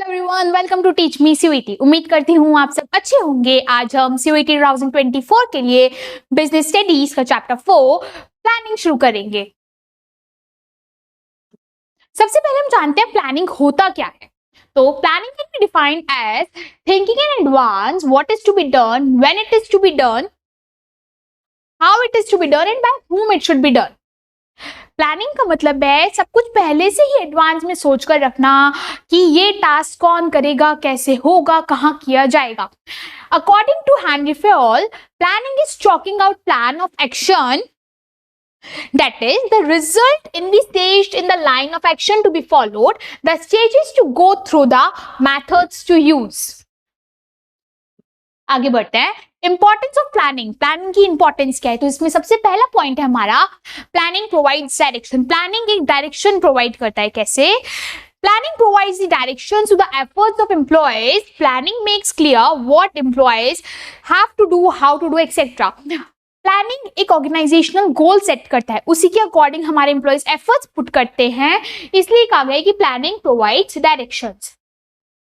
Everyone, welcome to teach me CUET. उम्मीद करती हूँ आप सब अच्छे होंगे। आज हम सीयूईटी 2024 के लिए बिजनेस स्टडीज का चैप्टर 4 प्लानिंग शुरू करेंगे। सबसे पहले हम जानते हैं प्लानिंग होता क्या है। तो planning can be defined as thinking in advance what is to be done, when it is to be done, how it is to be done and by whom it should be done. Planning का मतलब है सब कुछ पहले से ही advance में सोचकर रखना कि ये टास्क कौन करेगा, कैसे होगा, कहाँ किया जाएगा। According to Henri Fayol, planning is chalking out plan of action, that is the result envisaged in the line of action to be followed, the stages to go through, the methods to use। आगे बढ़ते हैं। Importance of planning, planning की importance क्या है? तो इसमें सबसे पहला पॉइंट है हमारा प्लानिंग प्रोवाइड्स डायरेक्शन। प्लानिंग एक डायरेक्शन प्रोवाइड करता है। कैसे? Planning provides the directions to the efforts of employees. Planning makes clear what employees have to do, how to do, etc. Planning एक ऑर्गेनाइजेशनल गोल सेट करता है, उसी के according हमारे एम्प्लॉयज एफर्ट्स पुट करते हैं, इसलिए कहा गया है कि प्लानिंग प्रोवाइड्स डायरेक्शंस।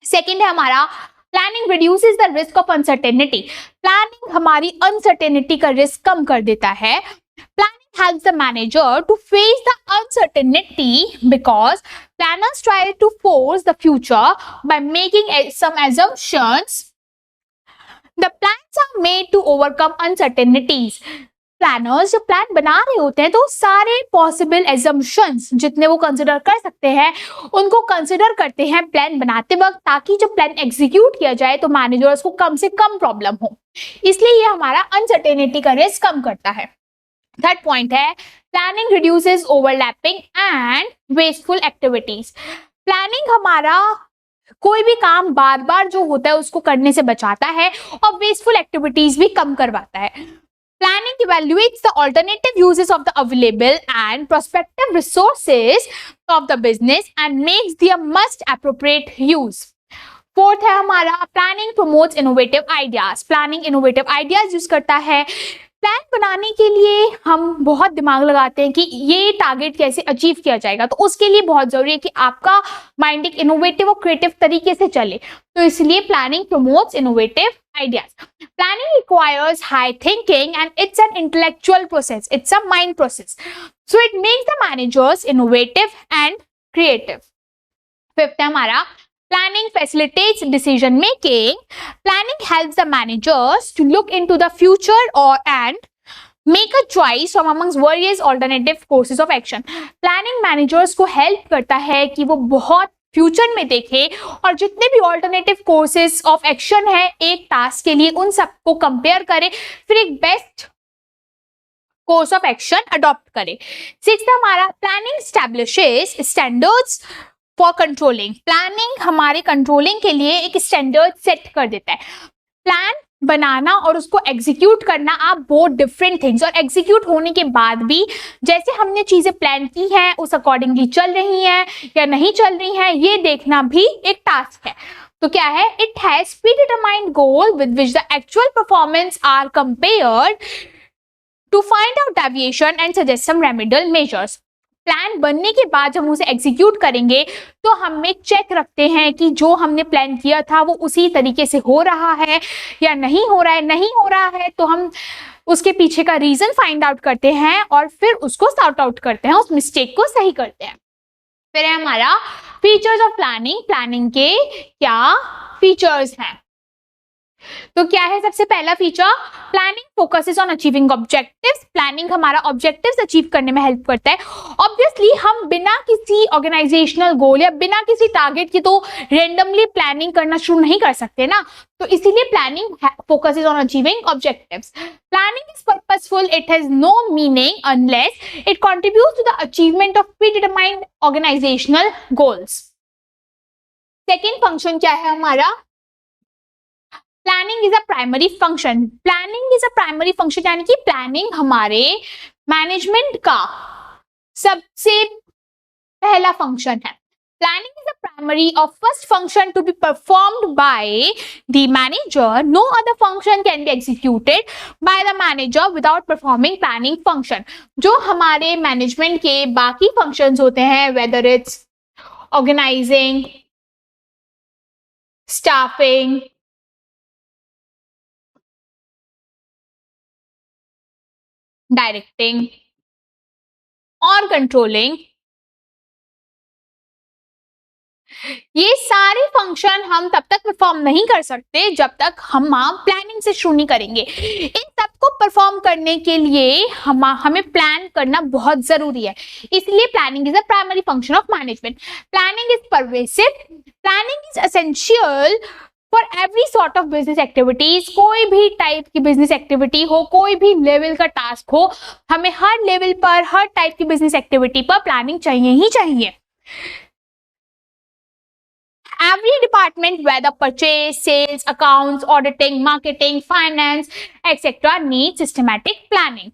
सेकंड है हमारा planning reduces the risk of uncertainty. Planning हमारी अनसर्टेनिटी का रिस्क कम कर देता है। Planning helps the manager to face the uncertainty because planners try to force the future by making some assumptions. The plans are made to overcome uncertainties. Planners जब plan बना रहे होते हैं तो सारे पॉसिबल एजम्पशंस जितने वो कंसिडर कर सकते हैं उनको कंसिडर करते हैं प्लान बनाते वक्त, ताकि जब प्लान एग्जीक्यूट किया जाए तो मैनेजर्स को कम से कम प्रॉब्लम हो। इसलिए ये हमारा अनसर्टेनिटी का रिस्क कम करता है। थर्ड पॉइंट है planning reduces overlapping and wasteful activities. Planning हमारा कोई भी काम बार बार जो होता है उसको करने से बचाता है और वेस्टफुल एक्टिविटीज भी कम करवाता है। Planning evaluates the alternative uses of the available and prospective resources of the business and makes the most appropriate use. Fourth है हमारा planning promotes innovative ideas. Planning innovative ideas use करता है। Plan बनाने के लिए हम बहुत दिमाग लगाते हैं कि ये टारगेट कैसे अचीव किया जाएगा, तो उसके लिए बहुत जरूरी है कि आपका माइंड एक इनोवेटिव और क्रिएटिव तरीके से चले, तो इसलिए planning promotes innovative ideas. Planning requires high thinking and it's an intellectual process, it's a mind process, so it makes the managers innovative and creative. Fifth है हमारा planning facilitates decision making. Planning helps the managers to look into the future and make a choice from amongst various alternative courses of action. Planning managers को help करता है कि वो बहुत future में देखे और जितने भी ऑल्टरनेटिव कोर्सेज ऑफ एक्शन है एक टास्क के लिए उन सबको कंपेयर करे, फिर एक best course of action adopt करे। सिक्स्थ हमारा planning establishes standards for controlling. Planning हमारे कंट्रोलिंग के लिए एक स्टैंडर्ड सेट कर देता है। प्लान बनाना और उसको एग्जीक्यूट करना आप बहुत डिफरेंट थिंग्स, और एग्जीक्यूट होने के बाद भी जैसे हमने चीजें प्लान की हैं उस अकॉर्डिंगली चल रही हैं या नहीं चल रही हैं, ये देखना भी एक टास्क है। तो क्या है? It has predetermined goal with which the actual performance are compared to find out deviation and suggest some remedial measures. Plan बनने के बाद हम उसे एग्जीक्यूट करेंगे तो हम एक चेक रखते हैं कि जो हमने प्लान किया था वो उसी तरीके से हो रहा है या नहीं हो रहा है। नहीं हो रहा है तो हम उसके पीछे का रीजन फाइंड आउट करते हैं और फिर उसको सॉर्ट आउट करते हैं, उस मिस्टेक को सही करते हैं। फिर है हमारा फीचर्स ऑफ प्लानिंग। प्लानिंग के क्या फीचर्स हैं? तो क्या है सबसे पहला feature? Planning focuses on achieving objectives. Planning हमारा ऑब्जेक्टिव्स अचीव करने में हेल्प करता है। ऑब्वियसली हम बिना किसी ऑर्गेनाइजेशनल गोल या बिना किसी टारगेट की तो रेंडमली प्लानिंग करना शुरू नहीं कर सकते ना, तो इसीलिए planning focuses on achieving objectives. Planning is purposeful, it has no meaning unless it contributes to the achievement of predetermined organisational goals. Second function क्या है हमारा? Planning is a primary function. Planning is a primary function यानी कि planning हमारे management का सबसे पहला function है। प्लानिंग इज अ प्राइमरी और first function to be performed by the manager. No other function can be executed by the manager without performing planning function. जो हमारे मैनेजमेंट के बाकी फंक्शंस होते हैं, whether it's organising, staffing, directing और controlling, ये सारे फंक्शन हम तब तक परफॉर्म नहीं कर सकते जब तक हम प्लानिंग से शुरू नहीं करेंगे। इन सबको परफॉर्म करने के लिए हमें प्लान करना बहुत जरूरी है, इसलिए planning is a primary function of management. Planning is pervasive, planning is essential for every sort of business activities. कोई भी टाइप की बिजनेस एक्टिविटी हो, कोई भी लेवल का टास्क हो, हमें हर लेवल पर, हर टाइप की बिजनेस एक्टिविटी पर प्लानिंग चाहिए ही चाहिए। Every department, whether purchase, sales, accounts, auditing, marketing, finance, etc., needs systematic planning.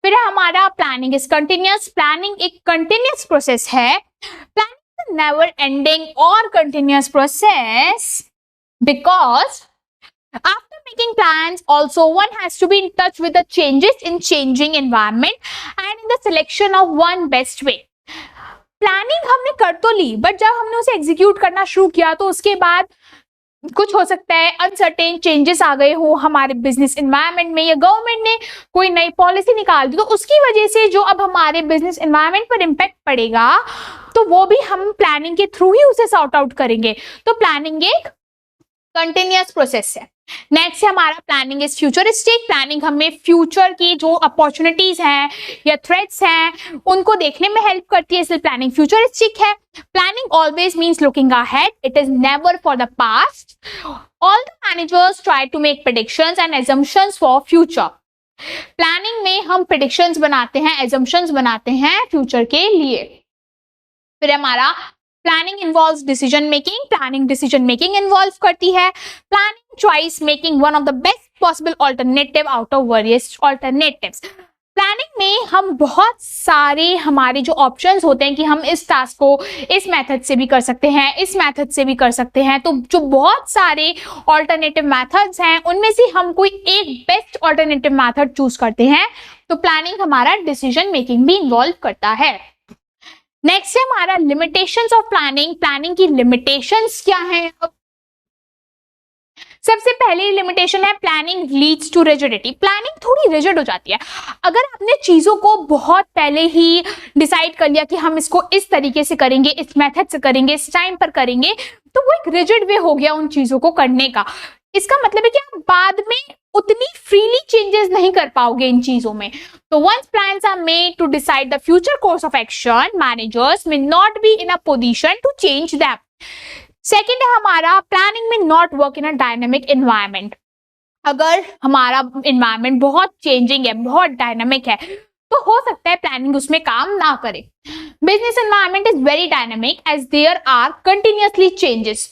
फिर हमारा planning is continuous. Planning एक continuous process है. Planning is a never ending or continuous process because after making plans, also one has to be in touch with the changes in changing environment and in the selection of one best way. Planning हमने कर तो ली, but जब हमने उसे execute करना शुरू किया तो उसके बाद कुछ हो सकता है अनसर्टेन चेंजेस आ गए हो हमारे बिजनेस एनवायरनमेंट में, या गवर्नमेंट ने कोई नई पॉलिसी निकाल दी, तो उसकी वजह से जो अब हमारे बिजनेस एनवायरनमेंट पर इम्पैक्ट पड़ेगा तो वो भी हम प्लानिंग के थ्रू ही उसे सॉर्ट आउट करेंगे। तो प्लानिंग एक कंटिन्यूअस प्रोसेस है। नेक्स्ट है हमारा प्लानिंग इज फ्यूचरिस्टिक। प्लानिंग हमें फ्यूचर की जो अपॉर्चुनिटीज हैं या थ्रेट्स हैं उनको देखने में हेल्प करती है, इसलिए प्लानिंग फ्यूचरिस्टिक है। Planning always means looking ahead, it is never for the past. All the managers try to make predictions and assumptions for future. Planning में हम प्रेडिक्शंस बनाते हैं, assumptions बनाते हैं फ्यूचर के लिए। फिर हमारा planning involves decision making. Planning decision making involve करती है। Planning choice making one of the best possible alternative out of various alternatives. Planning में हम बहुत सारे हमारे जो ऑप्शंस होते हैं कि हम इस टास्क को इस मेथड से भी कर सकते हैं, इस मेथड से भी कर सकते हैं, तो जो बहुत सारे ऑल्टरनेटिव मेथड्स हैं उनमें से हम कोई एक बेस्ट ऑल्टरनेटिव मेथड चूज करते हैं। तो प्लानिंग हमारा डिसीजन मेकिंग भी इन्वॉल्व करता है। नेक्स्ट है हमारा लिमिटेशंस ऑफ प्लानिंग। प्लानिंग की लिमिटेशंस क्या हैं? सबसे पहली लिमिटेशन है planning leads to rigidity. Planning थोड़ी रिजिड हो जाती है। अगर आपने चीजों को बहुत पहले ही डिसाइड कर लिया कि हम इसको इस तरीके से करेंगे, इस मेथड से करेंगे, इस टाइम पर करेंगे, तो वो एक रिजिड वे हो गया उन चीजों को करने का। इसका मतलब है कि आप बाद में उतनी फ्रीली चेंजेस नहीं कर पाओगे इन चीजों में। तो once plans are made to decide the future course of action, managers may not be in a position to change them. Second है हमारा planning may not work in a dynamic environment. अगर हमारा एनवायरनमेंट बहुत changing है, बहुत dynamic है, तो हो सकता है प्लानिंग उसमें काम ना करे। Business environment is very dynamic as there are continuously changes.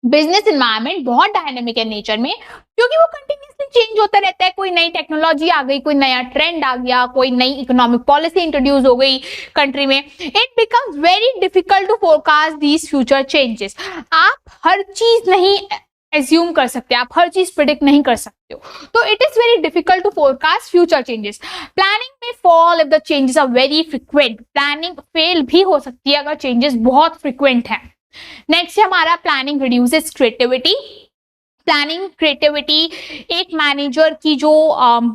Business environment बहुत डायनेमिक है नेचर में, क्योंकि वो कंटिन्यूअसली चेंज होता रहता है। कोई नई टेक्नोलॉजी आ गई, कोई नया ट्रेंड आ गया, कोई नई इकोनॉमिक पॉलिसी इंट्रोड्यूस हो गई कंट्री में। It becomes very difficult to forecast these future changes. आप हर चीज नहीं एज्यूम कर सकते, आप हर चीज प्रिडिक्ट नहीं कर सकते हो, तो it is very difficult to forecast future changes. Planning में fall if the changes are very frequent. Planning fail भी हो सकती है अगर चेंजेस बहुत फ्रिक्वेंट है। नेक्स्ट है हमारा planning reduces creativity. Planning creativity, एक मैनेजर की जो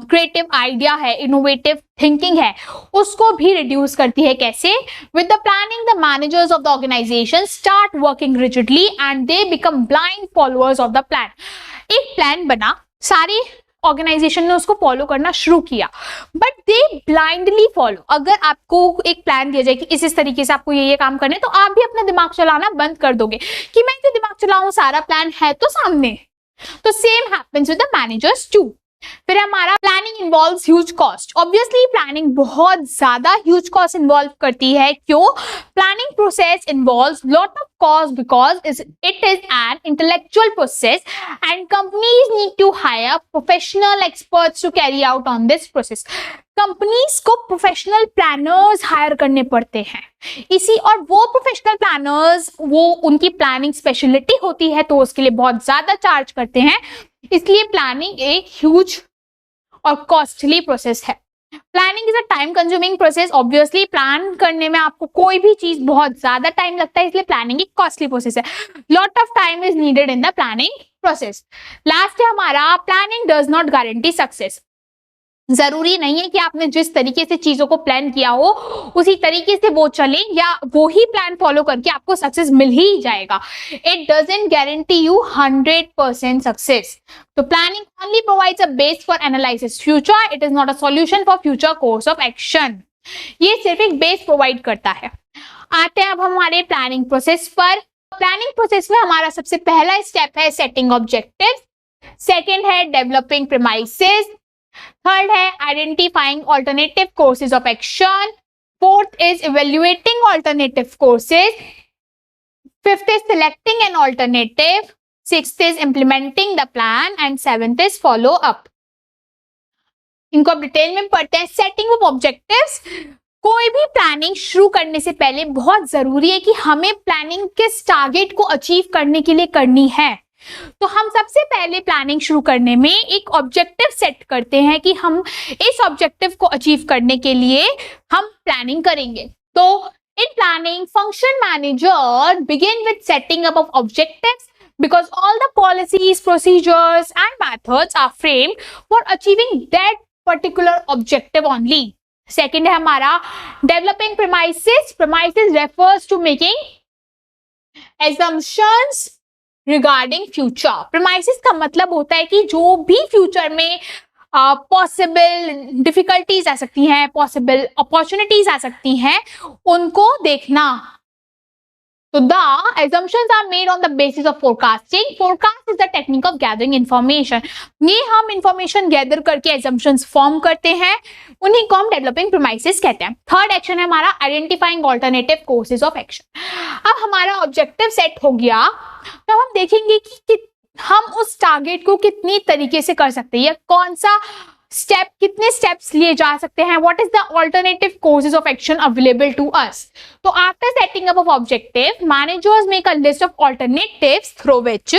क्रिएटिव आइडिया है, इनोवेटिव थिंकिंग है, उसको भी रिड्यूस करती है। कैसे? With the planning the managers of the organisation start working rigidly and they become blind followers of the plan. एक प्लान बना, सारी ऑर्गेनाइजेशन ने उसको फॉलो करना शुरू किया, बट दे ब्लाइंडली फॉलो। अगर आपको एक प्लान दिया जाए कि इस तरीके से आपको ये काम करने, तो आप भी अपना दिमाग चलाना बंद कर दोगे कि मैं क्यों दिमाग चलाऊं, सारा प्लान है तो सामने। तो same happens with the managers too. फिर हमारा planning involves huge cost. Obviously planning बहुत ज्यादा ह्यूज कॉस्ट इन्वॉल्व करती है। क्यों? Planning process involves lot of cost because it is an intellectual process and companies need to hire professional experts to carry out on this process. Companies को professional planners higher करने पड़ते हैं और वो professional planners, वो उनकी planning speciality होती है, तो उसके लिए बहुत ज्यादा चार्ज करते हैं। इसलिए प्लानिंग एक ह्यूज और कॉस्टली प्रोसेस है। Planning is a time consuming process. Obviously plan करने में आपको कोई भी चीज बहुत ज्यादा टाइम लगता है, इसलिए प्लानिंग एक कॉस्टली प्रोसेस है। Lot of time is needed in the planning process. Last है हमारा, planning does not guarantee success. जरूरी नहीं है कि आपने जिस तरीके से चीजों को प्लान किया हो उसी तरीके से वो चले या वो ही प्लान फॉलो करके आपको सक्सेस मिल ही जाएगा। It doesn't guarantee you 100% success. तो planning only provides a base for analysis future, it is not a solution for future course of action. ये सिर्फ एक बेस प्रोवाइड करता है। आते हैं अब हमारे प्लानिंग प्रोसेस पर। प्लानिंग प्रोसेस में हमारा सबसे पहला स्टेप है सेटिंग ऑब्जेक्टिव्स, सेकंड है डेवलपिंग प्रीमाइसेस, थर्ड है identifying alternative courses of action, fourth is evaluating alternative courses, fifth is selecting an alternative, sixth is implementing the plan and seventh is follow up. इनको अब detail में पढ़ते हैं। Setting of objectives, कोई भी planning शुरू करने से पहले बहुत जरूरी है कि हमें प्लानिंग किस टारगेट को अचीव करने के लिए करनी है। तो हम सबसे पहले प्लानिंग शुरू करने में एक ऑब्जेक्टिव सेट करते हैं कि हम इस ऑब्जेक्टिव को अचीव करने के लिए हम प्लानिंग करेंगे। तो in planning function manager begin with setting up of objectives because all the policies, procedures and methods are framed for achieving that particular objective only. Second है हमारा developing premises. Premises refers to making assumptions regarding future. Premises का मतलब होता है कि जो भी future में पॉसिबल डिफिकल्टीज आ सकती हैं, पॉसिबल अपॉर्चुनिटीज आ सकती हैं, उनको देखना। So the assumptions are made on the basis of forecasting. Forecast is the technique of gathering information. ये हम information gather करके assumptions form करते हैं, उन्हीं को हम developing premises कहते हैं। थर्ड एक्शन है हमारा identifying alternative courses of action. अब हमारा objective set हो गया, तो हम देखेंगे कि हम उस टारगेट को कितनी तरीके से कर सकते हैं या कौन सा स्टेप, कितने स्टेप्स लिए जा सकते हैं, what is the alternative courses of action available to us. तो after setting up of objective, managers make a list of alternatives through which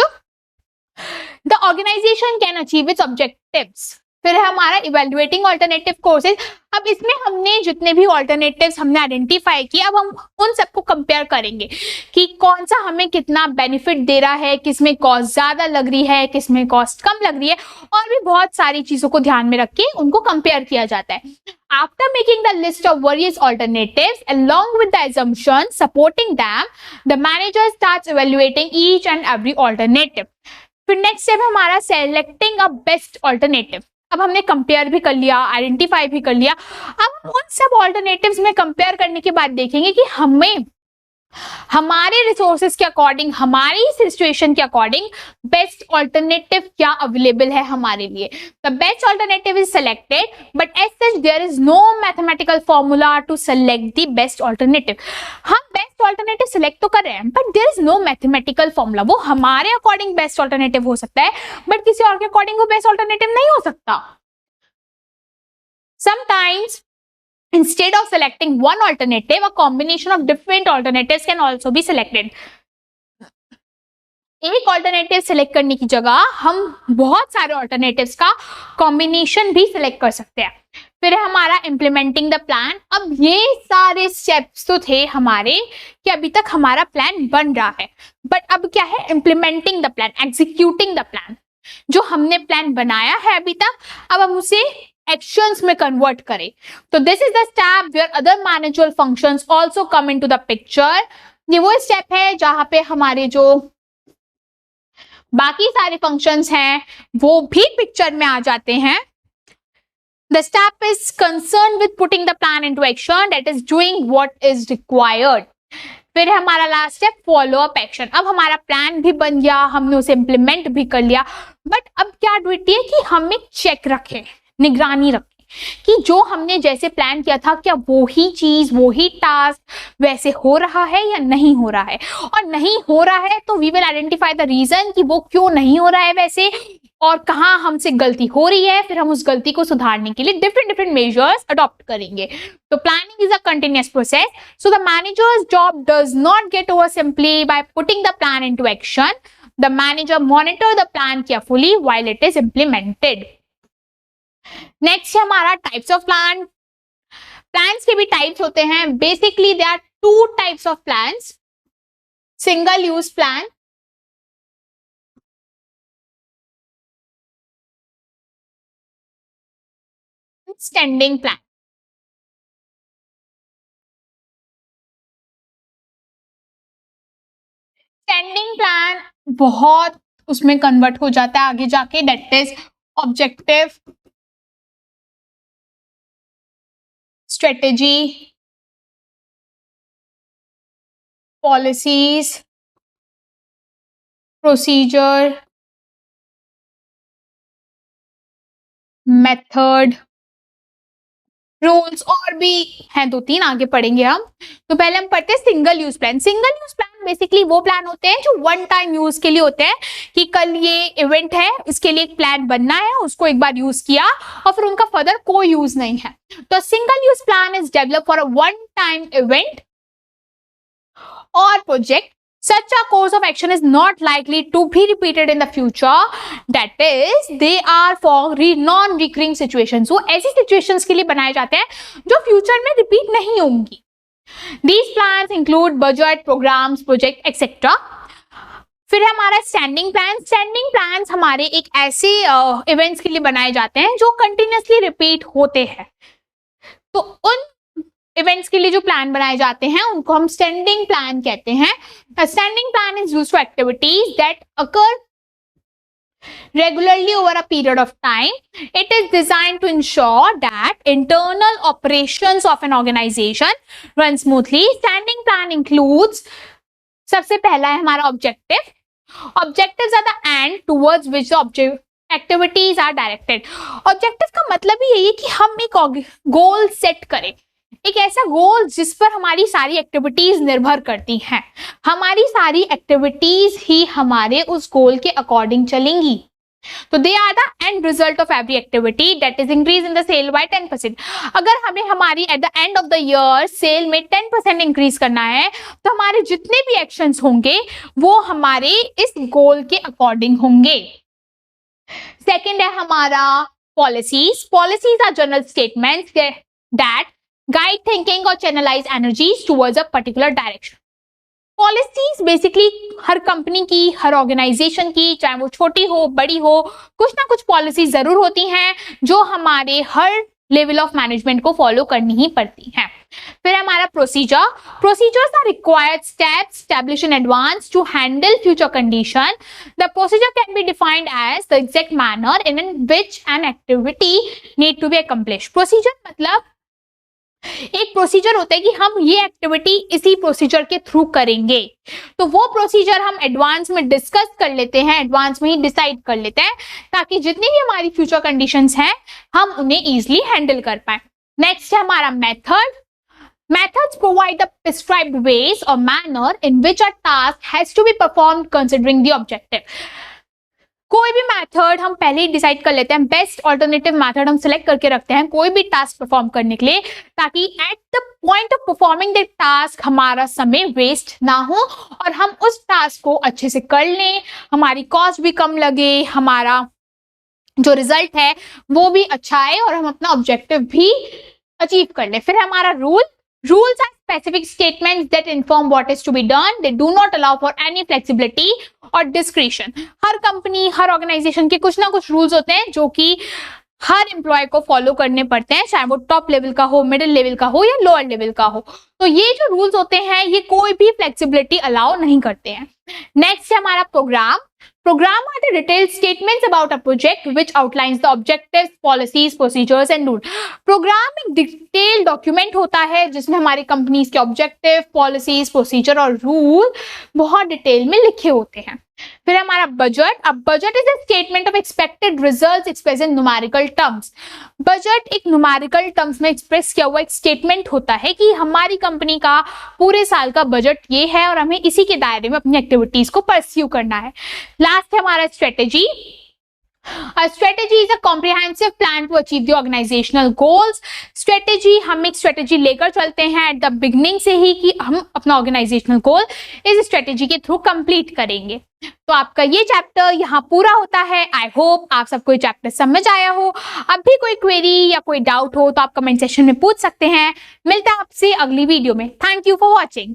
the organisation can achieve its objectives. फिर है हमारा evaluating alternative courses. अब इसमें हमने जितने भी alternatives हमने आइडेंटिफाई किए, अब हम उन सबको कंपेयर करेंगे कि कौन सा हमें कितना बेनिफिट दे रहा है, किसमें कॉस्ट ज्यादा लग रही है, किसमें कॉस्ट कम लग रही है, और भी बहुत सारी चीजों को ध्यान में रख के उनको कंपेयर किया जाता है। After making the list of various alternatives along with the assumptions supporting them, the manager starts evaluating each and every alternative. फिर नेक्स्ट स्टेप है हमारा सेलेक्टिंग अ बेस्ट ऑल्टरनेटिव। अब हमने कंपेयर भी कर लिया, आइडेंटिफाई भी कर लिया। अब हम उन सब ऑल्टरनेटिव्स में कंपेयर करने के बाद देखेंगे कि हमें हमारे रिसोर्सेज के अकॉर्डिंग, हमारी सिचुएशन के अकॉर्डिंग बेस्ट ऑल्टरनेटिव क्या अवेलेबल है हमारे लिए। The best alternative is selected but as such there is no mathematical formula to select the best alternative. हम बेस्ट ऑल्टरनेटिव सेलेक्ट तो कर रहे हैं but there is no mathematical formula. वो हमारे अकॉर्डिंग बेस्ट ऑल्टरनेटिव हो सकता है बट किसी और के अकॉर्डिंग वो बेस्ट ऑल्टरनेटिव नहीं हो सकता। Sometimes instead of selecting one alternative, a combination of different alternatives can also be selected. एक ऑल्टरनेटिव सिलेक्ट करने की जगह हम बहुत सारे ऑल्टरनेटिव्स का कॉम्बिनेशन भी सिलेक्ट कर सकते हैं। फिर है हमारा इम्प्लीमेंटिंग द प्लान। अब ये सारे स्टेप्स तो थे हमारे कि अभी तक हमारा प्लान बन रहा है, बट अब क्या है implementing the plan, executing the plan. जो हमने प्लान बनाया है अभी तक, अब हम उसे एक्शंस में कन्वर्ट करें। तो this is the step where other managerial functions also come into the picture. ये वो स्टेप है जहां पे हमारे जो बाकी सारे फंक्शंस हैं वो भी पिक्चर में आ जाते हैं। The step is concerned with putting the plan into action, that is doing what is required. फिर है हमारा last step follow up action. अब हमारा प्लान भी बन गया, हमने उसे इम्प्लीमेंट भी कर लिया, बट अब क्या ड्यूटी है कि हम एक चेक रखें, निगरानी रखें कि जो हमने जैसे प्लान किया था क्या वो ही चीज, वो ही टास्क वैसे हो रहा है या नहीं हो रहा है। और नहीं हो रहा है तो we will identify the reason कि वो क्यों नहीं हो रहा है वैसे और कहाँ हमसे गलती हो रही है। फिर हम उस गलती को सुधारने के लिए डिफरेंट मेजर्स अडॉप्ट करेंगे। तो planning is a continuous process, so the managers job does not get over simply by putting the plan into action. The manager monitor the plan carefully while it is implemented. Next है हमारा types of plan. Plans के भी types होते हैं। Basically they are two types of plans, single use plan, standing plan. Standing plan बहुत उसमें convert हो जाता है आगे जाके, that is objective, strategy, policies, procedure, method, rules, और भी हैं दो तीन, आगे पढ़ेंगे हम। तो पहले हम पढ़ते हैं single use plan. Single use plan basically वो प्लान होते हैं जो वन टाइम यूज के लिए होते हैं, कि कल ये इवेंट है, इसके लिए एक प्लान बनना है, उसको एक बार यूज किया और फिर उनका फर्दर कोई यूज नहीं है। तो single use plan is develop for a one time event or project. Such a course of action is not likely to be repeated in the future. That is, they are for non-recurring situations. वो ऐसी situations के लिए बनाए जाते हैं जो future में repeat नहीं होंगी. These plans include budget, programs, project, etc. फिर है हमारा स्टैंडिंग प्लान। स्टैंडिंग प्लान्स हमारे एक ऐसे इवेंट्स के लिए बनाए जाते हैं जो कंटिन्यूसली रिपीट होते हैं। तो उन इवेंट्स के लिए जो प्लान बनाए जाते हैं उनको हम स्टैंडिंग प्लान कहते हैं। Standing plan is used for activities that occur regularly over a period of time. It is designed to ensure that internal operations of an organization run smoothly. Standing plan includes, सबसे पहला है हमारा objective. Objectives are the end towards which the activities are directed. Objective का मतलब ही यही है कि हम एक गोल सेट करें, एक ऐसा गोल जिस पर हमारी सारी एक्टिविटीज निर्भर करती हैं। हमारी सारी एक्टिविटीज ही हमारे उस गोल के अकॉर्डिंग चलेंगी। तो they are the end result of every activity that is increase in the sale by 10%। अगर हमें हमारी at the end of the year sale में 10% इंक्रीज करना है तो हमारे जितने भी एक्शंस होंगे वो हमारे इस गोल के अकॉर्डिंग होंगे। सेकेंड है हमारा policies. Policies are general statements that guide thinking और channelise energies towards a particular direction. Policies basically हर कंपनी की, हर ऑर्गेनाइजेशन की, चाहे वो छोटी हो बड़ी हो, कुछ ना कुछ पॉलिसीज जरूर होती हैं जो हमारे हर लेवल ऑफ मैनेजमेंट को फॉलो करनी ही पड़ती हैं। फिर हमारा procedure. Procedures are required steps establish in advance to handle future condition. The procedure can be defined as the exact manner in which an activity need to be accomplish. Procedure मतलब एक procedure होता है कि हम ये activity इसी procedure के through करेंगे, तो वो प्रोसीजर हम एडवांस में डिस्कस कर लेते हैं, एडवांस में ही डिसाइड कर लेते हैं, ताकि जितनी भी हमारी फ्यूचर कंडीशंस हैं हम उन्हें इजीली हैंडल कर पाए। नेक्स्ट है हमारा method. Methods provide the prescribed ways or manner in which a task has to be performed considering the objective. कोई भी मेथड हम पहले ही डिसाइड कर लेते हैं, बेस्ट ऑल्टरनेटिव मेथड हम सिलेक्ट करके रखते हैं कोई भी टास्क परफॉर्म करने के लिए, ताकि at the point of performing the task हमारा समय वेस्ट ना हो और हम उस टास्क को अच्छे से कर लें, हमारी कॉस्ट भी कम लगे, हमारा जो रिजल्ट है वो भी अच्छा आए और हम अपना ऑब्जेक्टिव भी अचीव कर लें। फिर हमारा rule. Rules are specific statements that inform what is to be done. They do not allow for any flexibility or discretion. हर कंपनी, हर ऑर्गेनाइजेशन के कुछ ना कुछ रूल्स होते हैं जो कि हर एम्प्लॉय को फॉलो करने पड़ते हैं, चाहे वो टॉप लेवल का हो, मिडिल लेवल का हो या लोअर लेवल का हो। तो ये जो रूल्स होते हैं ये कोई भी फ्लेक्सिबिलिटी अलाउ नहीं करते हैं। नेक्स्ट है हमारा programme. Program are the detailed statements about a project which outlines the objectives, policies, procedures and rules. Program एक डिटेल डॉक्यूमेंट होता है जिसमें हमारी कंपनीज के ऑब्जेक्टिव, पॉलिसीज, प्रोसीजर और रूल बहुत डिटेल में लिखे होते हैं। फिर हमारा बजट। अब budget is a statement of expected results express in numerical terms. Budget एक न्यूमेरिकल टर्म्स में एक्सप्रेस किया हुआ एक स्टेटमेंट होता है कि हमारी कंपनी का पूरे साल का बजट ये है और हमें इसी के दायरे में अपनी एक्टिविटीज को परस्यू करना है। लास्ट है हमारा strategy. Strategy is a comprehensive plan to achieve the organisational goals. Strategy, हम एक स्ट्रेटेजी लेकर चलते हैं एट द बिगनिंग से ही कि हम अपना ऑर्गेनाइजेशनल गोल इस स्ट्रेटेजी के थ्रू कंप्लीट करेंगे। तो आपका ये चैप्टर यहाँ पूरा होता है। आई होप आप सबको ये चैप्टर समझ आया हो। अब भी कोई क्वेरी या कोई डाउट हो तो आप कमेंट सेक्शन में पूछ सकते हैं। मिलता है आपसे अगली वीडियो में। Thank you for watching.